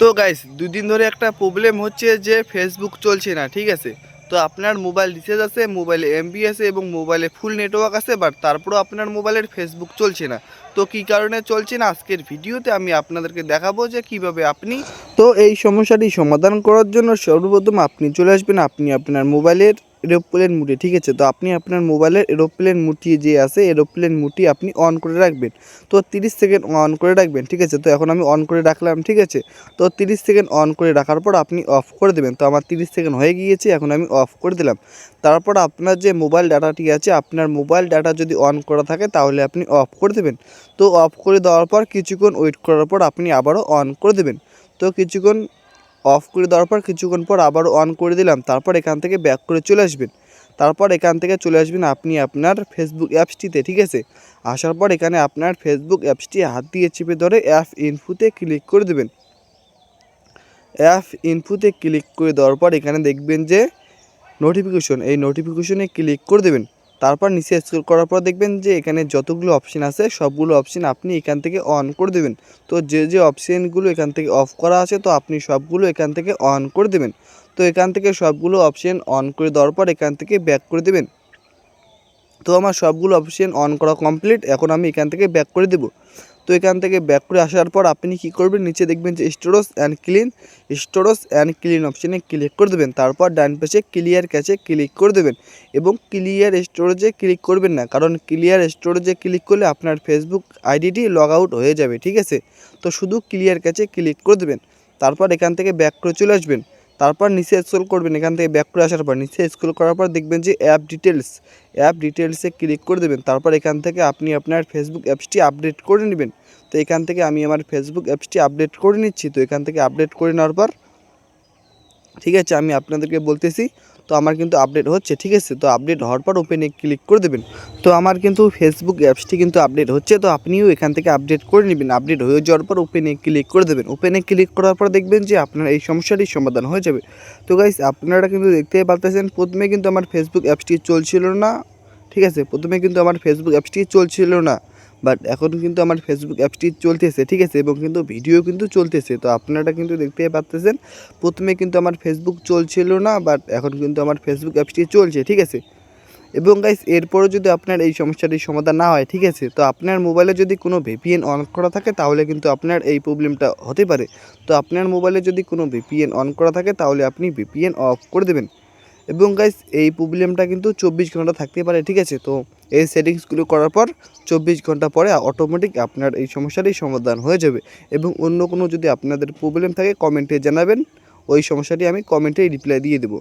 তো গাইস দুদিন ধরে একটা প্রবলেম হচ্ছে যে ফেসবুক চলছে না, ঠিক আছে। তো আপনার মোবাইল রিচার্জ আছে, মোবাইলে এমবি আছে এবং মোবাইলে ফুল নেটওয়ার্ক আছে, বাট তারপরেও আপনার মোবাইলের ফেসবুক চলছে না। তো কি কারণে চলছে না আজকের ভিডিওতে আমি আপনাদেরকে দেখাবো যে কিভাবে আপনি তো এই সমস্যাটি সমাধান করার জন্য সর্বপ্রথম আপনি চলে আসবেন আপনি আপনার মোবাইলের এরোপ্লেন মুডে, ঠিক আছে। তো আপনি আপনার মোবাইলের এরোপ্লেন মুডটি যে আছে এরোপ্লেন মুডটি আপনি অন করে রাখবেন। তো 30 সেকেন্ড অন করে রাখবেন, ঠিক আছে। তো এখন আমি অন করে রাখলাম, ঠিক আছে। তো 30 সেকেন্ড অন করে রাখার পর আপনি অফ করে দেবেন। তো আমার 30 সেকেন্ড হয়ে গিয়েছে, এখন আমি অফ করে দিলাম। তারপর আপনার যে মোবাইল ডাটাটি আছে, আপনার মোবাইল ডাটা যদি অন করা থাকে তাহলে আপনি অফ করে দেবেন। তো অফ করে দেওয়ার পর কিছুক্ষণ ওয়েট করার পর আপনি আবারও অন করে দেবেন। তো কিছুক্ষণ অফ করে দেওয়ার পর কিছুক্ষণ পর আবারও অন করে দিলাম। তারপর এখান থেকে ব্যাক করে চলে আসবেন। তারপর এখান থেকে চলে আসবেন আপনি আপনার ফেসবুক অ্যাপসটিতে, ঠিক আছে। আসার পর এখানে আপনার ফেসবুক অ্যাপসটি হাত দিয়ে চেপে ধরে অ্যাপ ইনফোতে ক্লিক করে দেবেন। অ্যাপ ইনফোতে ক্লিক করে দেওয়ার পর এখানে দেখবেন যে নোটিফিকেশন, এই নোটিফিকেশনে ক্লিক করে দেবেন। তারপর নিচে স্ক্রল করার পর দেখবেন যে এখানে যতগুলো অপশান আছে সবগুলো অপশান আপনি এখান থেকে অন করে দেবেন। তো যে অপশানগুলো এখান থেকে অফ করা আছে তো আপনি সবগুলো এখান থেকে অন করে দেবেন। তো এখান থেকে সবগুলো অপশান অন করে দেওয়ার পর এখান থেকে ব্যাক করে দেবেন। তো আমার সবগুলো অপশান অন করা কমপ্লিট, এখন আমি এখান থেকে ব্যাক করে দেব। তো এখান থেকে ব্যাক করে আসার পর আপনি কি করবেন, নিচে দেখবেন যে স্টোরেজ অ্যান্ড ক্লিন অপশানে ক্লিক করে দেবেন। তারপর ডান পাশে ক্লিয়ার ক্যাশে ক্লিক করে দেবেন এবং ক্লিয়ার স্টোরেজে ক্লিক করবেন না, কারণ ক্লিয়ার স্টোরেজে ক্লিক করলে আপনার ফেসবুক আইডিটি লগ আউট হয়ে যাবে, ঠিক আছে। তো শুধু ক্লিয়ার ক্যাশে ক্লিক করে দেবেন। তারপর এখান থেকে ব্যাক করে চলে আসবেন। তারপর নিচে স্ক্রল করবেন, এখান থেকে ব্যাক করে আসার পর নিচে স্ক্রল করার পর দেখবেন যে অ্যাপ ডিটেলসে ক্লিক করে দেবেন। তারপর এখান থেকে আপনি আপনার ফেসবুক অ্যাপসটি আপডেট করে নেবেন। তো এখান থেকে আমি আমার ফেসবুক অ্যাপসটি আপডেট করে নিচ্ছি। তো এখান থেকে আপডেট করে নেওয়ার পর, ঠিক আছে, আমি আপনাদেরকে বলতেছি। তো আমার কিন্তু আপডেট হচ্ছে, ঠিক আছে। তো আপডেট হওয়ার পর ওপেনে ক্লিক করে দেবেন। তো আমার কিন্তু ফেসবুক অ্যাপসটি কিন্তু আপডেট হচ্ছে, তো আপনিও এখান থেকে আপডেট করে নেবেন। আপডেট হয়ে যাওয়ার পর ওপেনে ক্লিক করে দেবেন। ওপেনে ক্লিক করার পর দেখবেন যে আপনার এই সমস্যাটির সমাধান হয়ে যাবে। তো গাইস আপনারা কিন্তু দেখতেই পারতেছেন প্রথমে কিন্তু আমার ফেসবুক অ্যাপসটি চলছিল না, ঠিক আছে। প্রথমে কিন্তু আমার ফেসবুক অ্যাপসটি চলছিল না, বাট এখন কিন্তু আমার ফেসবুক অ্যাপসটি চলতেছে, ঠিক আছে, এবং কিন্তু ভিডিও কিন্তু চলতেছে। তো আপনারা কিন্তু দেখতেই পাচ্ছেন প্রথমে কিন্তু আমার ফেসবুক চলছিল না, বাট এখন কিন্তু আমার ফেসবুক অ্যাপসটি চলছে, ঠিক আছে। এবং গাইস এরপরও যদি আপনার এই সমস্যাটির সমাধান না হয়, ঠিক আছে, তো আপনার মোবাইলে যদি কোনো ভিপিএন অন করা থাকে তাহলে কিন্তু আপনার এই প্রবলেমটা হতে পারে। তো আপনার মোবাইলে যদি কোনো ভিপিএন অন করা থাকে তাহলে আপনি ভিপিএন অফ করে দেবেন। এবং গাইস এই প্রবলেমটা কিন্তু 24 ঘন্টা থাকতে পারে, ঠিক আছে। তো এই সেটিংসগুলো করার পর 24 ঘন্টা পরে অটোমেটিক আপনার এই সমস্যাটির সমাধান হয়ে যাবে। এবং অন্য কোনো যদি আপনাদের প্রবলেম থাকে কমেন্টে জানাবেন, ওই সমস্যাটি আমি কমেন্টে রিপ্লাই দিয়ে দেবো।